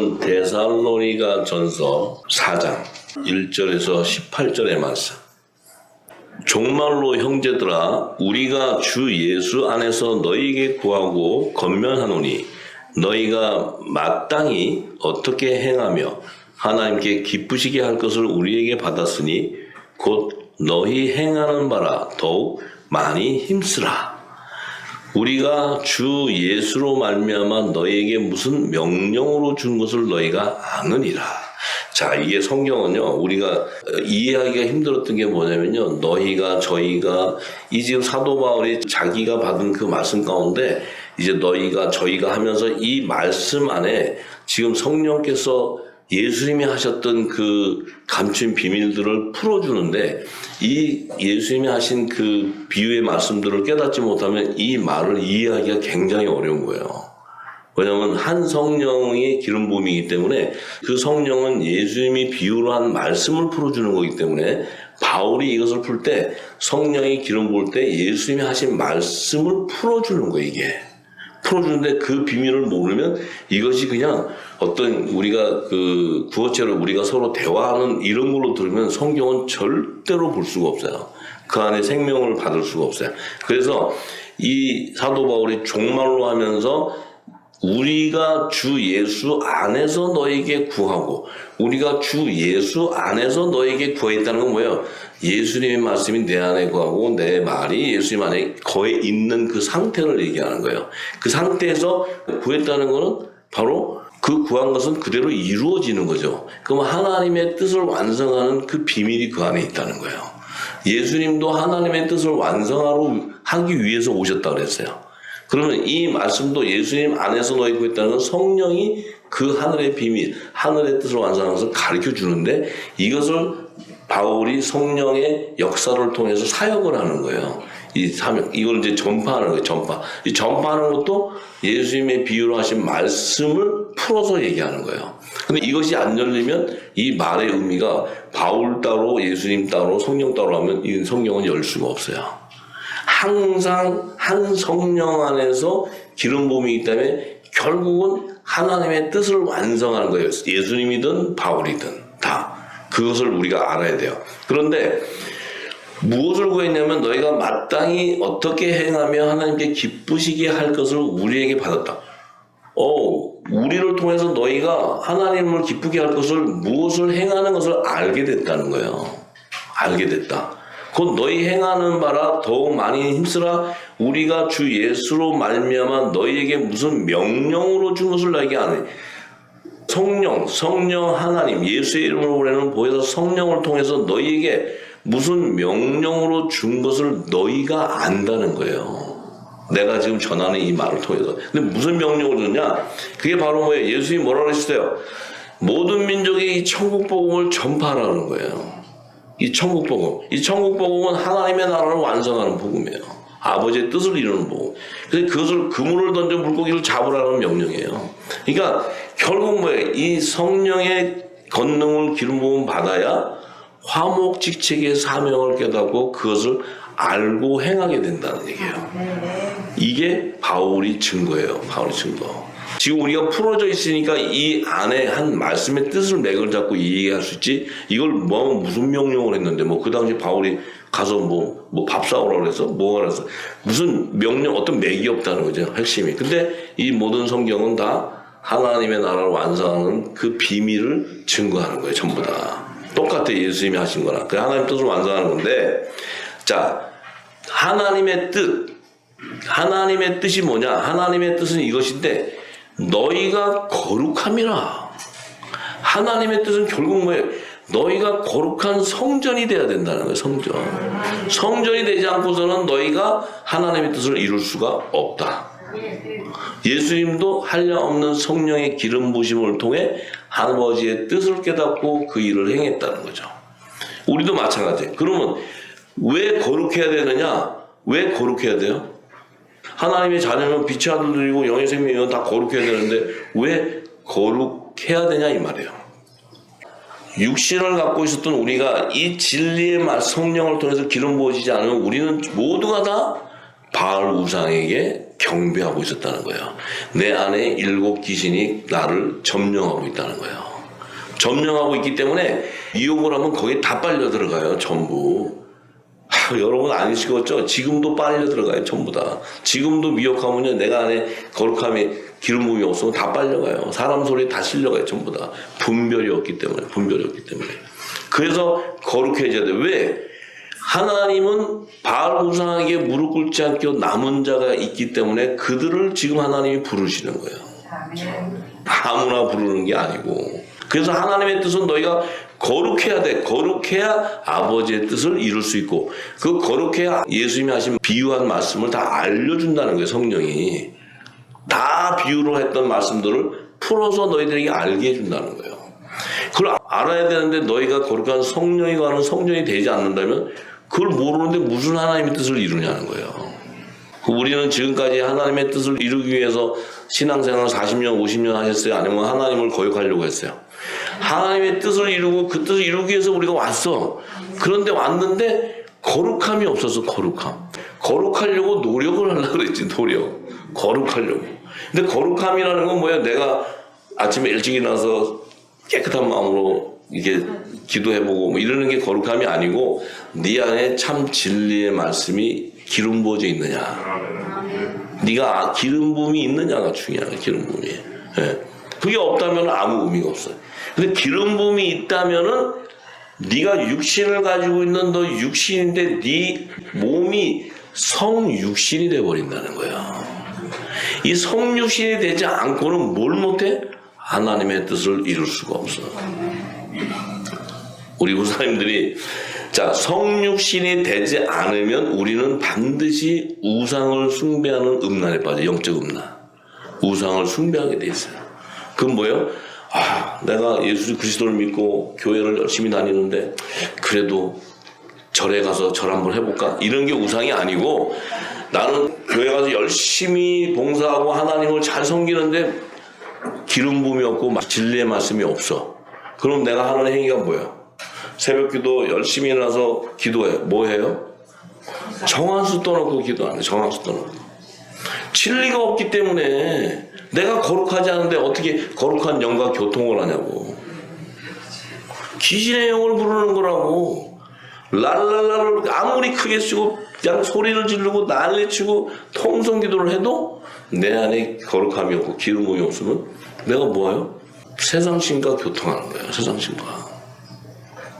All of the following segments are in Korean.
말씀은 데살로니가 전서 4장 1절에서 18절의 말씀. 종말로 형제들아 우리가 주 예수 안에서 너희에게 구하고 권면하노니 너희가 마땅히 어떻게 행하며 하나님께 기쁘시게 할 것을 우리에게 받았으니 곧 너희 행하는 바라 더욱 많이 힘쓰라. 우리가 주 예수로 말미암아 너희에게 무슨 명령으로 준 것을 너희가 아느니라. 자, 이게 성경은요, 우리가 이해하기가 힘들었던 게 뭐냐면요, 너희가, 저희가, 이 지금 사도 바울이 자기가 받은 그 말씀 가운데 이제 너희가, 저희가 하면서 이 말씀 안에 지금 성령께서 예수님이 하셨던 그 감춘 비밀들을 풀어주는데, 이 예수님이 하신 그 비유의 말씀들을 깨닫지 못하면 이 말을 이해하기가 굉장히 어려운 거예요. 왜냐하면 한 성령이 기름 부음이기 때문에 그 성령은 예수님이 비유로 한 말씀을 풀어주는 거기 때문에 바울이 이것을 풀 때 성령이 기름 부을 때 예수님이 하신 말씀을 풀어주는 거예요. 이게 풀어주는데 그 비밀을 모르면 이것이 그냥 어떤 우리가 그 구어체로 우리가 서로 대화하는 이런 걸로 들으면 성경은 절대로 볼 수가 없어요. 그 안에 생명을 받을 수가 없어요. 그래서 이 사도 바울이 종말로 하면서 우리가 주 예수 안에서 너에게 구하고 우리가 주 예수 안에서 너에게 구했다는 건 뭐예요? 예수님의 말씀이 내 안에 구하고 내 말이 예수님 안에 거에 있는 그 상태를 얘기하는 거예요. 그 상태에서 구했다는 거는 바로 그 구한 것은 그대로 이루어지는 거죠. 그럼 하나님의 뜻을 완성하는 그 비밀이 그 안에 있다는 거예요. 예수님도 하나님의 뜻을 완성하기 위해서 오셨다고 그랬어요. 그러면 이 말씀도 예수님 안에서 너희 구했다는 건 성령이 그 하늘의 비밀, 하늘의 뜻을 완성하는 것을 가르쳐 주는데 이것을 바울이 성령의 역사를 통해서 사역을 하는 거예요. 이 사명, 이걸 이제 전파하는 거예요, 전파. 이 전파하는 것도 예수님의 비유로 하신 말씀을 풀어서 얘기하는 거예요. 근데 이것이 안 열리면 이 말의 의미가 바울 따로, 예수님 따로, 성령 따로 하면 이 성경은 열 수가 없어요. 항상 한 성령 안에서 기름 부음이기 때문에 결국은 하나님의 뜻을 완성하는 거예요. 예수님이든 바울이든 다 그것을 우리가 알아야 돼요. 그런데 무엇을 구했냐면 너희가 마땅히 어떻게 행하며 하나님께 기쁘시게 할 것을 우리에게 받았다. 우리를 통해서 너희가 하나님을 기쁘게 할 것을 무엇을 행하는 것을 알게 됐다는 거예요. 알게 됐다. 곧 너희 행하는 바라 더욱 많이 힘쓰라. 우리가 주 예수로 말미암아 너희에게 무슨 명령으로 준 것을 너희에게 아니. 성령 하나님 예수의 이름으로 보내는 보혜사 성령을 통해서 너희에게 무슨 명령으로 준 것을 너희가 안다는 거예요. 내가 지금 전하는 이 말을 통해서. 근데 무슨 명령을 줬냐? 그게 바로 뭐예요? 예수님이 뭐라고 하셨어요? 모든 민족이 이 천국 복음을 전파하라는 거예요. 이 천국 복음은 하나님의 나라를 완성하는 복음이에요. 아버지의 뜻을 이루는 복음. 그래서 그것을 그물을 던져 물고기를 잡으라는 명령이에요. 그러니까 결국 뭐예요? 이 성령의 권능을 기름 부음 받아야 화목직책의 사명을 깨닫고 그것을 알고 행하게 된다는 얘기예요. 이게 바울이 증거예요. 바울이 증거. 지금 우리가 풀어져 있으니까 이 안에 한 말씀의 뜻을 맥을 잡고 이해할 수 있지. 이걸 무슨 명령을 했는데 그 당시 바울이 가서 밥 사오라고 그래서 뭐가 그래서 무슨 명령 어떤 맥이 없다는 거죠. 핵심이. 근데 이 모든 성경은 다 하나님의 나라를 완성하는 그 비밀을 증거하는 거예요. 전부 다. 똑같아. 예수님이 하신 거나. 그 하나님 뜻을 완성하는 건데 자 하나님의 뜻이 뭐냐? 하나님의 뜻은 이것인데 너희가 거룩함이라. 하나님의 뜻은 결국 뭐예요? 너희가 거룩한 성전이 돼야 된다는 거예요. 성전이 되지 않고서는 너희가 하나님의 뜻을 이룰 수가 없다. 예수님도 한량없는 성령의 기름 부으심을 통해 아버지의 뜻을 깨닫고 그 일을 행했다는 거죠. 우리도 마찬가지예요. 그러면 왜 거룩해야 되느냐? 왜 거룩해야 돼요? 하나님의 자녀는 빛의 아들들이고 영의 생명이면 다 거룩해야 되는데 왜 거룩해야 되냐 이 말이에요. 육신을 갖고 있었던 우리가 이 진리의 성령을 통해서 기름 부어지지 않으면 우리는 모두가 다 바알 우상에게 경배하고 있었다는 거예요. 내 안에 7 귀신이 나를 점령하고 있다는 거예요. 점령하고 있기 때문에 미혹을 하면 거기에 다 빨려 들어가요. 전부. 여러분 아니시겠죠? 지금도 빨려 들어가요. 전부 다. 지금도 미혹하면요. 내가 안에 거룩함이 기름 부음이 없으면 다 빨려가요. 사람 소리에 다 실려가요. 전부 다. 분별이 없기 때문에. 그래서 거룩해져야 돼요. 왜? 하나님은 바알 우상에게 무릎 꿇지 않고 남은 자가 있기 때문에 그들을 지금 하나님이 부르시는 거예요. 아무나 부르는 게 아니고. 그래서 하나님의 뜻은 너희가 거룩해야 돼. 거룩해야 아버지의 뜻을 이룰 수 있고, 그 거룩해야 예수님이 하신 비유한 말씀을 다 알려준다는 거예요. 성령이 다 비유로 했던 말씀들을 풀어서 너희들에게 알게 해준다는 거예요. 그걸 알아야 되는데 너희가 거룩한 성령이 가는 성령이 되지 않는다면 그걸 모르는데 무슨 하나님의 뜻을 이루냐는 거예요. 우리는 지금까지 하나님의 뜻을 이루기 위해서 신앙생활 40년, 50년 하셨어요? 아니면 하나님을 거역하려고 했어요? 하나님의 뜻을 이루고 그 뜻을 이루기 위해서 우리가 왔어. 그런데 왔는데 거룩함이 없어서 거룩하려고 노력을 하려고 그랬지. 거룩하려고. 근데 거룩함이라는 건 뭐예요? 내가 아침에 일찍 일어나서 깨끗한 마음으로 이렇게 기도해보고 뭐 이러는 게 거룩함이 아니고 네 안에 참 진리의 말씀이 기름 부어져 있느냐. 네가 기름 부음이 있느냐가 중요한 거야. 기름 부음이. 예. 그게 없다면 아무 의미가 없어요. 근데 기름 부음이 있다면은 네가 육신을 가지고 있는 너 육신인데 네 몸이 성육신이 돼버린다는 거야. 이 성육신이 되지 않고는 뭘 못해? 하나님의 뜻을 이룰 수가 없어. 우리 우사님들이 자, 성육신이 되지 않으면 우리는 반드시 우상을 숭배하는 음란에 빠져. 영적 음란. 우상을 숭배하게 돼 있어요. 그건 뭐예요? 내가 예수 그리스도를 믿고 교회를 열심히 다니는데 그래도 절에 가서 절 한번 해볼까? 이런 게 우상이 아니고 나는 교회 가서 열심히 봉사하고 하나님을 잘 섬기는데 기름 부음이 없고 진리의 말씀이 없어. 그럼 내가 하는 행위가 뭐야? 새벽기도 열심히 일어나서 기도해. 뭐 해요? 정한수 떠놓고 기도 안 해. 정한수 떠놓고. 진리가 없기 때문에 내가 거룩하지 않은데 어떻게 거룩한 영과 교통을 하냐고. 귀신의 영을 부르는 거라고. 랄랄랄을 아무리 크게 쓰고 그냥 소리를 지르고 난리치고 통성기도를 해도 내 안에 거룩함이 없고 기름 부음이 없으면 내가 뭐예요? 세상신과 교통하는 거예요. 세상신과.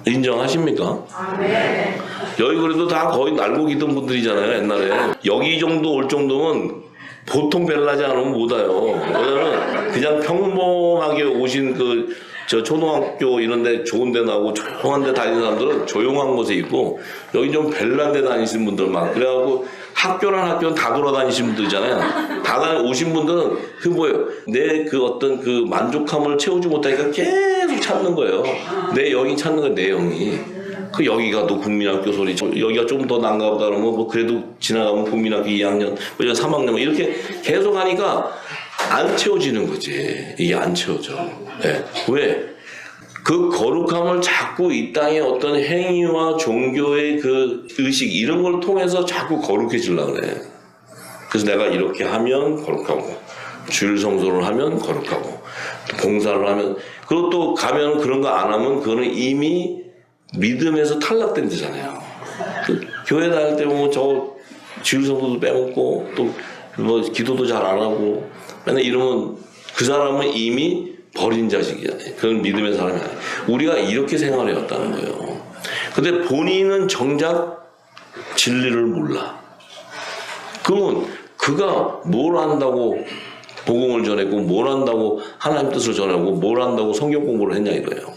인정하십니까? 네. 여기 그래도 다 거의 날고기던 분들이잖아요. 옛날에. 여기 정도 올 정도면 보통 벨라지 않으면 못 와요. 왜냐면 그냥 평범하게 오신 저 초등학교 이런 데 좋은 데 나오고 조용한 데 다니는 사람들은 조용한 곳에 있고 여기 좀 벨란 데 다니신 분들만 그래갖고 학교란 학교는 다 돌아다니신 분들이잖아요. 다 오신 분들은 그 뭐예요? 내 그 어떤 그 만족함을 채우지 못하니까 계속 찾는 거예요. 내 영이 찾는 거예요. 내 영이. 그 여기가 또 국민학교 소리 여기가 좀 더 난가 보다 그러면 뭐 그래도 지나가면 국민학교 2학년 뭐 3학년 뭐 이렇게 계속 하니까 안 채워지는 거지. 이게 안 채워져. 네. 왜? 그 거룩함을 자꾸 이 땅의 어떤 행위와 종교의 그 의식 이런 걸 통해서 자꾸 거룩해지려고 그래. 그래서 내가 이렇게 하면 거룩하고 주일 성소를 하면 거룩하고 봉사를 하면 그리고 또 가면 그런 거 안 하면 그거는 이미 믿음에서 탈락된 데잖아요. 그 교회 다닐 때 보면 저 주일 성소도 빼먹고 또 뭐 기도도 잘 안 하고 맨날 이러면 그 사람은 이미 버린 자식이잖아요. 그건 믿음의 사람이 아니에요. 우리가 이렇게 생활해 왔다는 거예요. 근데 본인은 정작 진리를 몰라. 그러면 그가 뭘 한다고 복음을 전했고 뭘 한다고 하나님 뜻을 전하고 뭘 한다고 성경 공부를 했냐 이거예요.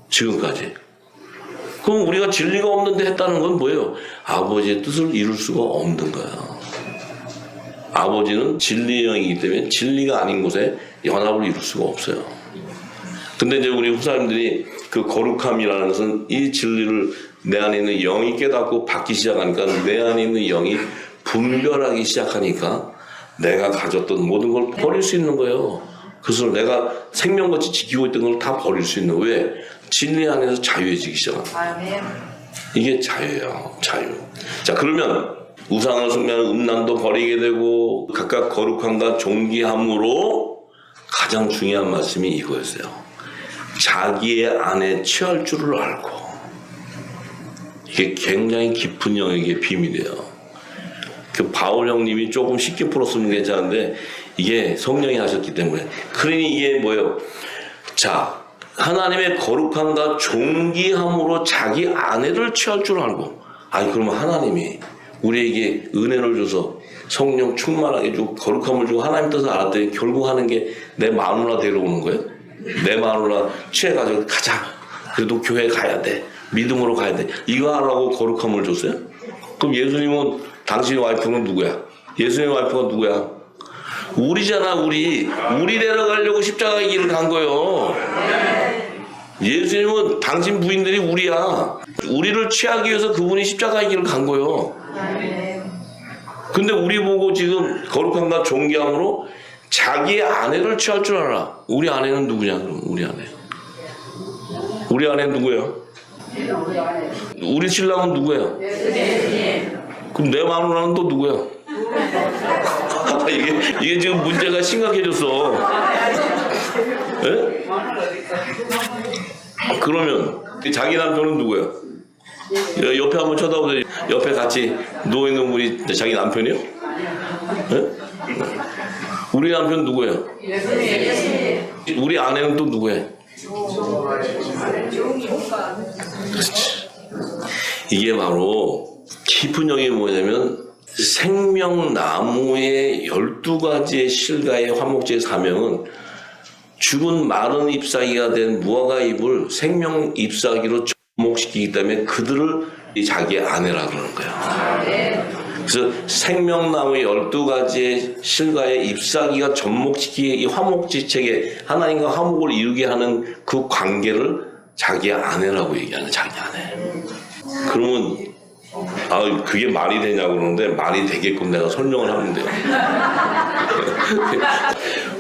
지금까지. 그럼 우리가 진리가 없는데 했다는 건 뭐예요? 아버지의 뜻을 이룰 수가 없는 거야. 아버지는 진리의 영이기 때문에 진리가 아닌 곳에 연합을 이룰 수가 없어요. 근데 이제 우리 후사님들이 그 거룩함이라는 것은 이 진리를 내 안에 있는 영이 깨닫고 받기 시작하니까 내 안에 있는 영이 분별하기 시작하니까 내가 가졌던 모든 걸 버릴 수 있는 거예요. 그것을 내가 생명같이 지키고 있던 걸 다 버릴 수 있는 거예요. 왜? 진리 안에서 자유해지기 시작합니다. 이게 자유예요. 자유. 자, 그러면 우상을 숭배하는 음란도 버리게 되고 각각 거룩함과 존귀함으로 가장 중요한 말씀이 이거였어요. 자기의 안에 취할 줄을 알고. 이게 굉장히 깊은 영역의 비밀이에요. 그 바울 형님이 조금 쉽게 풀었으면 괜찮은데 이게 성령이 하셨기 때문에. 그러니 이게 뭐예요? 자, 하나님의 거룩함과 존귀함으로 자기 아내를 취할 줄 알고. 아니 그러면 하나님이 우리에게 은혜를 줘서 성령 충만하게 주고 거룩함을 주고 하나님 뜻을 알았더니 결국 하는 게 내 마누라 데려오는 거예요? 내 마누라 취해가지고 가자. 그래도 교회 가야 돼. 믿음으로 가야 돼. 이거 하라고 거룩함을 줬어요? 그럼 예수님은 당신의 와이프는 누구야? 예수님의 와이프가 누구야? 우리잖아. 우리 데려가려고 십자가의 길을 간 거예요. 예수님은 당신 부인들이 우리야. 우리를 취하기 위해서 그분이 십자가의 길을 간 거예요. 근데 우리 보고 지금 거룩함과 존귀함으로 자기의 아내를 취할 줄 알아. 우리 아내는 누구냐? 그럼 우리 아내. 우리 아내는 누구예요? 우리 신랑은 누구예요? 그럼 내 마누라는 또 누구야? 이게 지금 문제가 심각해졌어. 예? 그러면 자기 남편은 누구야? 옆에 한번 쳐다보세요. 옆에 같이 누워있는 분이 자기 남편이요? 예? 우리 남편 누구예요? 우리 아내는 또 누구예요? 이게 바로 깊은 영역이 뭐냐면 생명나무의 12가지의 실과의 화목제의 사명은 죽은 마른 잎사귀가 된 무화과 잎을 생명 잎사귀로 접목시키기 때문에 그들을 자기의 아내라 그러는 거예요. 그래서 생명나무의 12가지의 실과의 잎사귀가 접목시키기 이 화목지책에 하나님과 화목을 이루게 하는 그 관계를 자기의 아내라고 얘기하는 자기 아내. 그러면 그게 말이 되냐고 그러는데 말이 되게끔 내가 설명을 하면 돼요.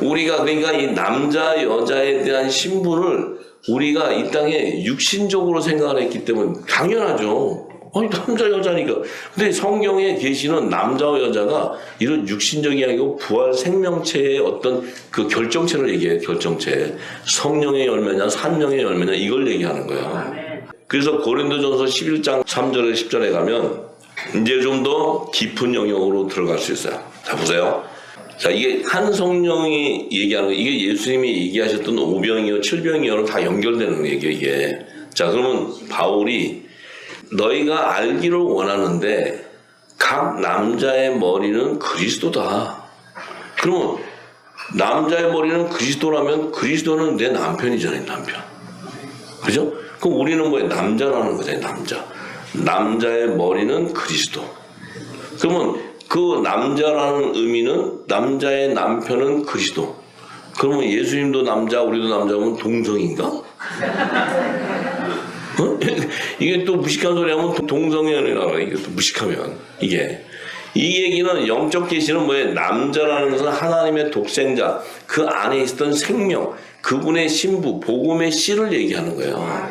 우리가 그러니까 이 남자 여자에 대한 신분을 우리가 이 땅에 육신적으로 생각을 했기 때문에 당연하죠. 아니 남자 여자니까. 근데 성경에 계시는 남자와 여자가 이런 육신적이 아니고 부활 생명체의 어떤 그 결정체를 얘기해요. 결정체. 성령의 열매냐 산령의 열매냐 이걸 얘기하는 거예요. 그래서 고린도전서 11장 3절에 10절에 가면 이제 좀 더 깊은 영역으로 들어갈 수 있어요. 자 보세요. 자 이게 한 성령이 얘기하는 거 이게 예수님이 얘기하셨던 오병이어 칠병이어로 다 연결되는 얘기예요. 이게. 자 그러면 바울이 너희가 알기를 원하는데 각 남자의 머리는 그리스도다. 그러면 남자의 머리는 그리스도라면 그리스도는 내 남편이잖아요. 남편. 그죠? 그럼 우리는 뭐예요? 남자라는 거잖아요. 남자. 남자의 머리는 그리스도. 그러면 그 남자라는 의미는 남자의 남편은 그리스도. 그러면 예수님도 남자, 우리도 남자면 동성인가? 이게 또 무식한 소리 하면 동성애연이라고 해요. 이게 또 무식하면. 이게. 이 얘기는 영적 계시는 뭐예요? 남자라는 것은 하나님의 독생자, 그 안에 있었던 생명, 그분의 신부, 복음의 씨를 얘기하는 거예요.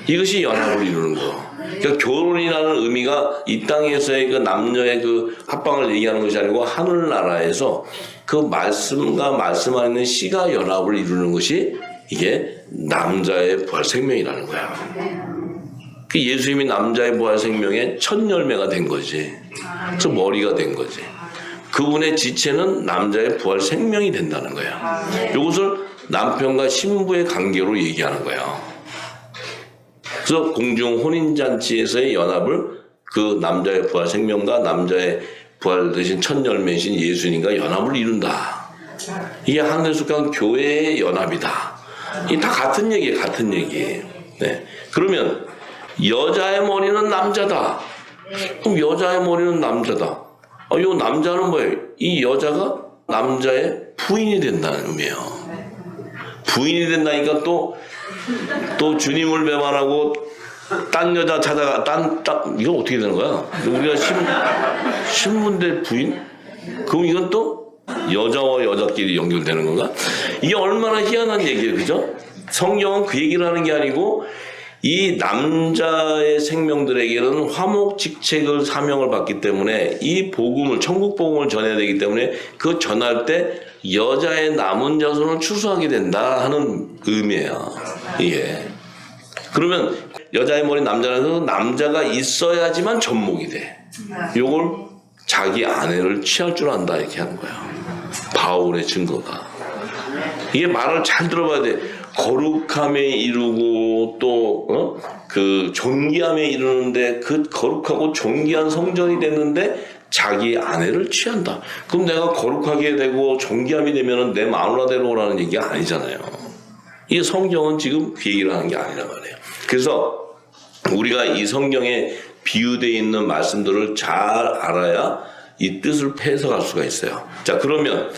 이것이 연합을 이루는 거. 그러니까 결혼이라는 의미가 이 땅에서의 그 남녀의 그 합방을 얘기하는 것이 아니고 하늘나라에서 그 말씀과 말씀 안에 있는 씨가 연합을 이루는 것이 이게 남자의 부활 생명이라는 거야. 그 예수님이 남자의 부활 생명의 첫 열매가 된 거지. 그래서 머리가 된 거지. 그분의 지체는 남자의 부활 생명이 된다는 거야. 이것을 남편과 신부의 관계로 얘기하는 거야. 그래서 공중 혼인잔치에서의 연합을 그 남자의 부활 생명과 남자의 부활 되신 첫 열매이신 예수님과 연합을 이룬다. 이게 하늘에 속한 교회의 연합이다. 이 다 같은 얘기예요. 같은 얘기예요. 네. 그러면 여자의 머리는 남자다. 그럼 여자의 머리는 남자다. 이 남자는 뭐예요? 이 여자가 남자의 부인이 된다는 의미예요. 부인이 된다니까 또 주님을 배반하고 딴 여자 찾아가 이건 어떻게 되는 거야? 우리가 신문대 부인? 그럼 이건 또 여자와 여자끼리 연결되는 건가? 이게 얼마나 희한한 얘기예요, 그죠? 성경은 그 얘기를 하는 게 아니고 이 남자의 생명들에게는 화목직책을 사명을 받기 때문에 이 복음을 천국 복음을 전해야 되기 때문에 그 전할 때 여자의 남은 자손을 추수하게 된다 하는 의미예요. 이게 그러면 여자의 머리 남자라서 남자가 있어야지만 접목이 돼. 요걸 자기 아내를 취할 줄 안다 이렇게 하는 거예요. 바울의 증거가. 이게 말을 잘 들어봐야 돼. 거룩함에 이르고 또 그 존귀함에 이르는데 그 거룩하고 존귀한 성전이 됐는데 자기 아내를 취한다. 그럼 내가 거룩하게 되고 존귀함이 되면은 내 마누라대로 오라는 얘기가 아니잖아요. 이 성경은 지금 그 얘기를 하는 게 아니란 말이에요. 그래서 우리가 이 성경에 비유되어 있는 말씀들을 잘 알아야 이 뜻을 해석할 수가 있어요. 자, 그러면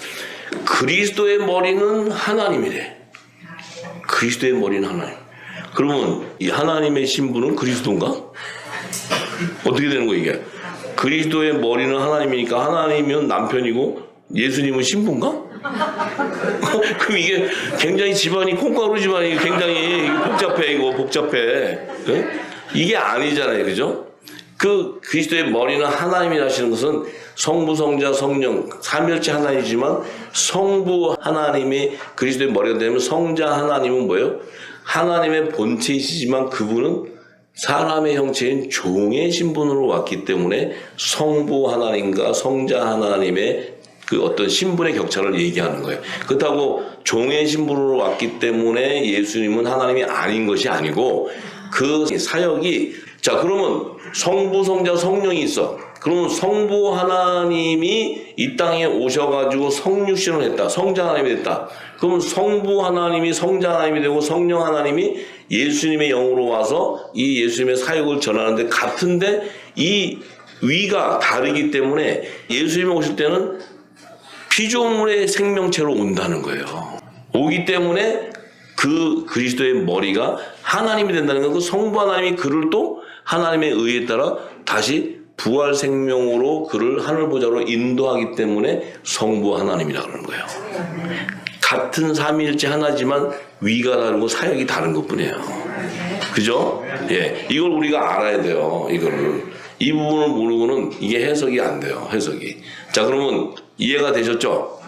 그리스도의 머리는 하나님이래. 그리스도의 머리는 하나님. 그러면 이 하나님의 신부는 그리스도인가? 어떻게 되는 거야 이게? 그리스도의 머리는 하나님이니까 하나님은 남편이고 예수님은 신부인가? 그럼 이게 굉장히 집안이 콩가루 집안이 굉장히 복잡해. 이거 복잡해. 네? 이게 아니잖아요, 그죠? 그 그리스도의 머리는 하나님이라시는 것은 성부, 성자, 성령 삼일체 하나님이지만 성부 하나님이 그리스도의 머리가 되면 성자 하나님은 뭐예요? 하나님의 본체이시지만 그분은 사람의 형체인 종의 신분으로 왔기 때문에 성부 하나님과 성자 하나님의 그 어떤 신분의 격차를 얘기하는 거예요. 그렇다고 종의 신분으로 왔기 때문에 예수님은 하나님이 아닌 것이 아니고 그 사역이 자 그러면 성부, 성자, 성령이 있어. 그러면 성부 하나님이 이 땅에 오셔가지고 성육신을 했다. 성자 하나님이 됐다. 그러면 성부 하나님이 성자 하나님이 되고 성령 하나님이 예수님의 영으로 와서 이 예수님의 사역을 전하는데 같은데 이 위가 다르기 때문에 예수님이 오실 때는 피조물의 생명체로 온다는 거예요. 오기 때문에 그 그리스도의 머리가 하나님이 된다는 건 그 성부 하나님이 그를 또 하나님의 의에 따라 다시 부활 생명으로 그를 하늘보좌로 인도하기 때문에 성부 하나님이라고 하는 거예요. 같은 삼위일체 하나지만 위가 다르고 사역이 다른 것뿐이에요. 그죠? 예, 이걸 우리가 알아야 돼요. 이거를 이 부분을 모르고는 이게 해석이 안 돼요. 해석이. 자, 그러면 이해가 되셨죠?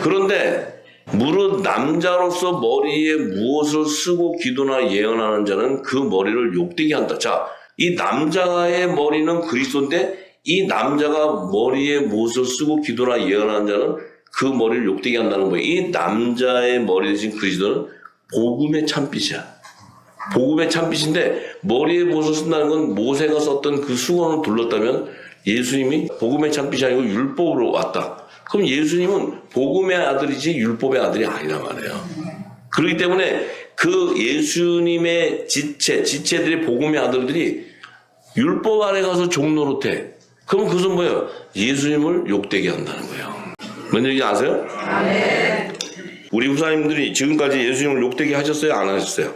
그런데 무릇 남자로서 머리에 무엇을 쓰고 기도나 예언하는 자는 그 머리를 욕되게 한다. 자, 이 남자의 머리는 그리스도인데 이 남자가 머리에 무엇을 쓰고 기도나 예언하는 자는 그 머리를 욕되게 한다는 거예요. 이 남자의 머리 대신 그리스도는 복음의 참빛이야. 복음의 참빛인데 머리에 무엇을 쓴다는 건 모세가 썼던 그 수건을 둘렀다면 예수님이 복음의 참빛이 아니고 율법으로 왔다. 그럼 예수님은 복음의 아들이지 율법의 아들이 아니란 말이에요. 그렇기 때문에 그 예수님의 지체들이 복음의 아들들이 율법 아래 가서 종노릇해. 그럼 그것은 뭐예요? 예수님을 욕되게 한다는 거예요. 뭔 얘기인지 아세요? 네. 우리 후사님들이 지금까지 예수님을 욕되게 하셨어요? 안 하셨어요?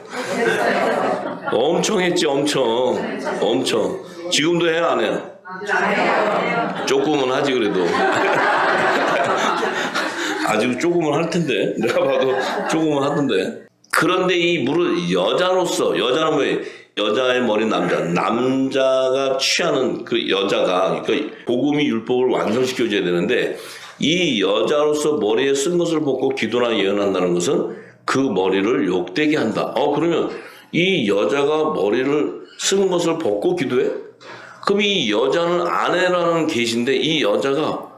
엄청 했지, 엄청. 지금도 해요, 안 해요? 조금은 하지 그래도. 아직 조금은 할 텐데. 내가 봐도 조금은 하던데. 그런데 이 무릇 여자로서 여자는 뭐예요? 여자의 머리 남자가 취하는 그 여자가 그러니까 복음이 율법을 완성시켜줘야 되는데 이 여자로서 머리에 쓴 것을 벗고 기도나 예언한다는 것은 그 머리를 욕되게 한다. 그러면 이 여자가 머리를 쓴 것을 벗고 기도해? 그럼 이 여자는 아내라는 계시인데 이 여자가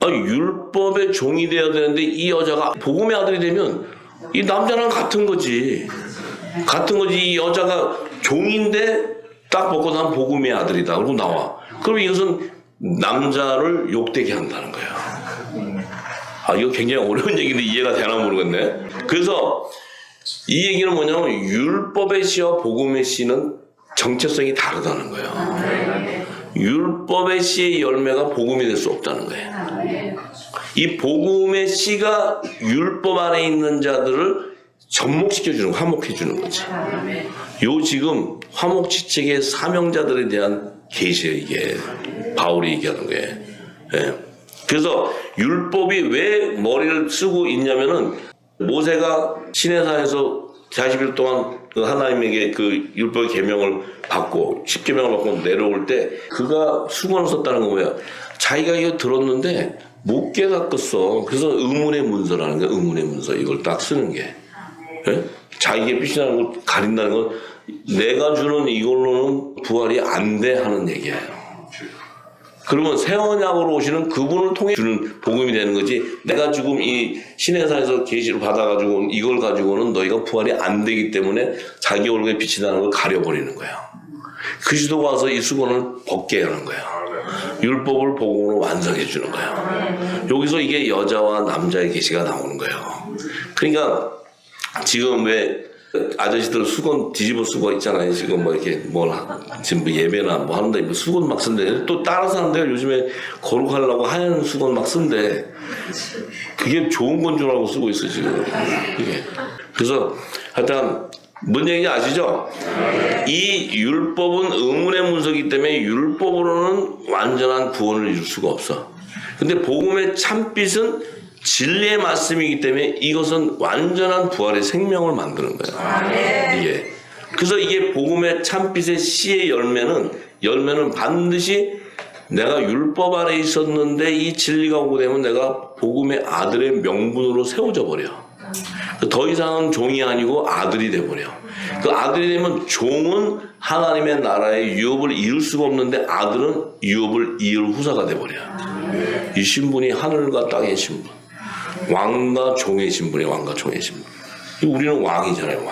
율법의 종이 되어야 되는데 이 여자가 복음의 아들이 되면 이 남자랑 같은 거지. 이 여자가 종인데 딱 벗고 난 복음의 아들이다. 그러고 나와. 그럼 이것은 남자를 욕되게 한다는 거예요. 이거 굉장히 어려운 얘기인데 이해가 되나 모르겠네. 그래서 이 얘기는 뭐냐면 율법의 씨와 복음의 씨는 정체성이 다르다는 거예요. 율법의 씨의 열매가 복음이 될 수 없다는 거예요. 이 복음의 씨가 율법 안에 있는 자들을 접목시켜주는 거, 화목해주는 거지. 요 지금 화목지책의 사명자들에 대한 계시예요. 이게 바울이 얘기하는 거예요. 예. 그래서 율법이 왜 머리를 쓰고 있냐면은 모세가 시내산에서 40일 동안 그 하나님에게 그 율법의 계명을 받고 10계명을 받고 내려올 때 그가 수건을 썼다는 거 뭐야? 자기가 이거 들었는데 못 깨닫겠어. 그래서 의문의 문서라는 거야. 의문의 문서 이걸 딱 쓰는 게. 예? 자기의 빛이 나는 걸 가린다는 건 내가 주는 이걸로는 부활이 안 돼 하는 얘기예요. 그러면 새 언약으로 오시는 그분을 통해 주는 복음이 되는 거지, 내가 지금 이 시내산에서 계시를 받아가지고 이걸 가지고는 너희가 부활이 안 되기 때문에 자기 얼굴에 빛이 나는 걸 가려버리는 거예요. 그리스도가 와서 이 수건을 벗게 하는 거예요. 율법을 복음으로 완성해 주는 거예요. 여기서 이게 여자와 남자의 계시가 나오는 거예요. 그러니까 지금 왜 아저씨들 수건 뒤집어 쓰고 있잖아요. 지금 뭐 이렇게 지금 뭐 예배나 뭐 하는데 뭐 수건 막 쓴대. 또 다른 사람들 요즘에 거룩하려고 하얀 수건 막 쓴대. 그게 좋은 건 줄 알고 쓰고 있어 지금. 이게. 그래서 하여튼 뭔 얘기인지 아시죠? 이 율법은 의문의 문서이기 때문에 율법으로는 완전한 구원을 이룰 수가 없어. 근데 복음의 참빛은 진리의 말씀이기 때문에 이것은 완전한 부활의 생명을 만드는 거예요. 이게. 그래서 이게 복음의 참빛의 씨의 열매는 반드시 내가 율법 아래 있었는데 이 진리가 오고 되면 내가 복음의 아들의 명분으로 세워져 버려. 더 이상은 종이 아니고 아들이 돼버려. 그 아들이 되면 종은 하나님의 나라의 유업을 이룰 수가 없는데 아들은 유업을 이을 후사가 돼버려. 이 신분이 하늘과 땅의 신분. 왕과 종의 신분이에요. 왕과 종의 신분. 우리는 왕이잖아요.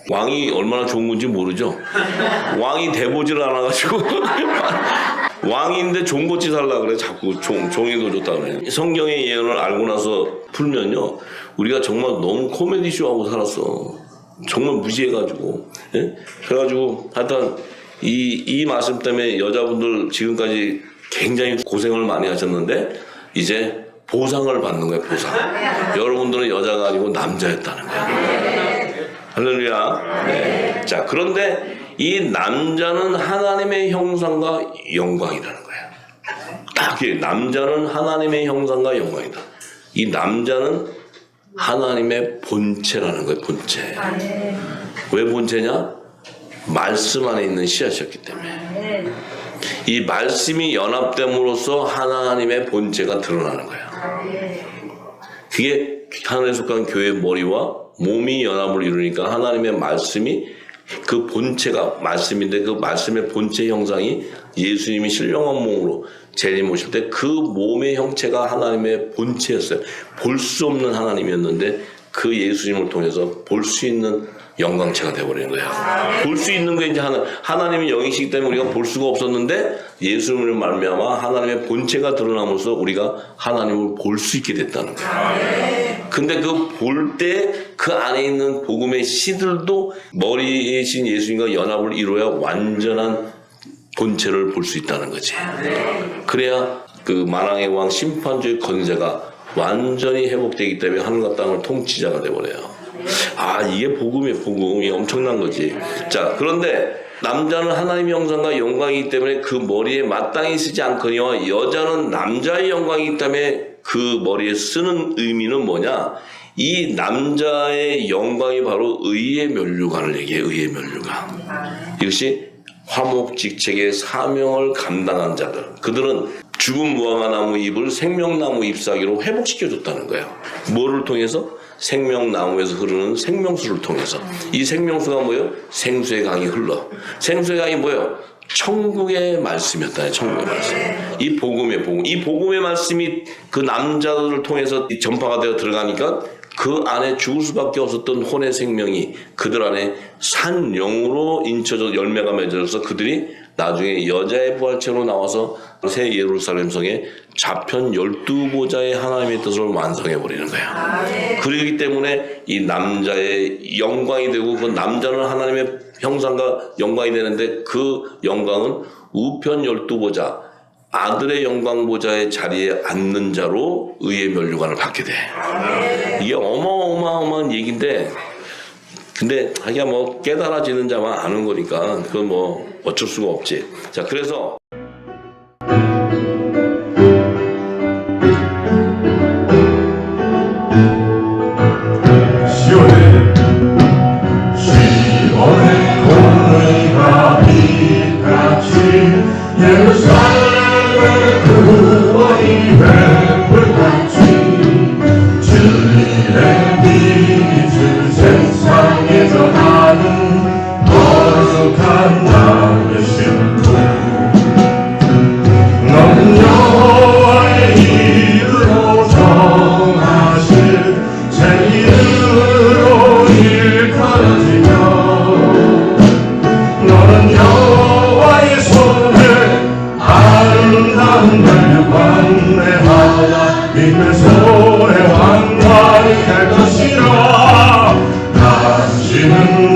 왕이 얼마나 좋은 건지 모르죠. 왕이 돼보지를 않아가지고 왕인데 종고치 살라 그래. 자꾸 종이 더 좋다 그래. 성경의 예언을 알고 나서 풀면요, 우리가 정말 너무 코미디 쇼하고 살았어. 정말 무지해가지고. 예? 그래가지고 하여튼 이 말씀 때문에 여자분들 지금까지 굉장히 고생을 많이 하셨는데 이제 보상을 받는 거예요. 보상. 여러분들은 여자가 아니고 남자였다는 거예요. 할렐루야. 네. 자, 그런데 이 남자는 하나님의 형상과 영광이라는 거예요. 딱 남자는 하나님의 형상과 영광이다. 이 남자는 하나님의 본체라는 거예요. 본체. 왜 본체냐? 말씀 안에 있는 씨앗이었기 때문에. 이 말씀이 연합됨으로써 하나님의 본체가 드러나는 거예요. 그게 하나님에 속한 교회의 머리와 몸이 연합을 이루니까 하나님의 말씀이 그 본체가 말씀인데 그 말씀의 본체 형상이 예수님이 신령한 몸으로 재림 오실 때 그 몸의 형체가 하나님의 본체였어요. 볼 수 없는 하나님이었는데 그 예수님을 통해서 볼 수 있는 영광체가 되어버리는 거야. 볼 수 있는 게 이제 하나님의 영이시기 때문에 우리가 볼 수가 없었는데 예수님을 말미암아 하나님의 본체가 드러남으로써 우리가 하나님을 볼 수 있게 됐다는 거야. 근데 그 볼 때 그 안에 있는 복음의 씨들도 머리이신 예수님과 연합을 이루어야 완전한 본체를 볼 수 있다는 거지. 그래야 그 만왕의 왕 심판주의 권세가 완전히 회복되기 때문에 하늘과 땅을 통치자가 되어버려요. 아, 이게 복음이 엄청난 거지. 자, 그런데 남자는 하나님의 형상과 영광이기 때문에 그 머리에 마땅히 쓰지 않거니와 여자는 남자의 영광이기 때문에 그 머리에 쓰는 의미는 뭐냐? 이 남자의 영광이 바로 의의 면류관을 얘기해요. 의의 면류관. 이것이 화목직책의 사명을 감당한 자들. 그들은 죽은 무화과나무 잎을 생명나무 잎사귀로 회복시켜줬다는 거예요. 뭐를 통해서? 생명나무에서 흐르는 생명수를 통해서. 이 생명수가 뭐예요? 생수의 강이 흘러. 생수의 강이 뭐예요? 천국의 말씀이었다. 천국의 말씀. 이 복음의 복음. 이 복음의 말씀이 그 남자들을 통해서 전파가 되어 들어가니까 그 안에 죽을 수밖에 없었던 혼의 생명이 그들 안에 산 영으로 인쳐져 열매가 맺어져서 그들이 나중에 여자의 부활체로 나와서 새 예루살렘 성에 좌편 12보좌의 하나님의 뜻을 완성해버리는 거야. 그렇기 때문에 이 남자의 영광이 되고 그 남자는 하나님의 형상과 영광이 되는데 그 영광은 우편 12보좌 아들의 영광 보좌의 자리에 앉는 자로 의의 면류관을 받게 돼. 이게 어마어마한 얘기인데 근데 하기야 뭐 깨달아지는 자만 아는 거니까 그건 뭐 어쩔 수가 없지. 자, 그래서 시원해. 대적하는 거룩한 자이신 분 너는 여호와의 이름으로 정하신 제 이름으로 일컬어지며 너는 여호와의 손에 아름다운 날 광대하다 믿는 손에 왕관이 될 것이라 당신은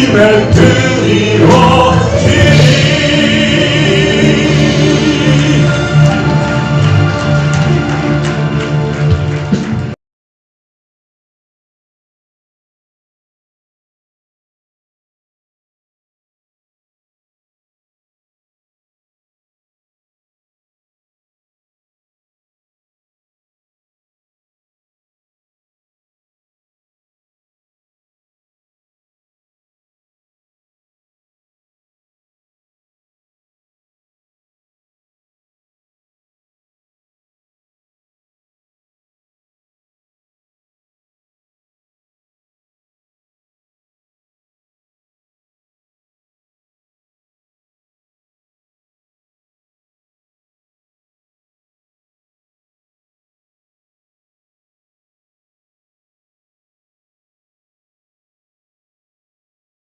이벤트리로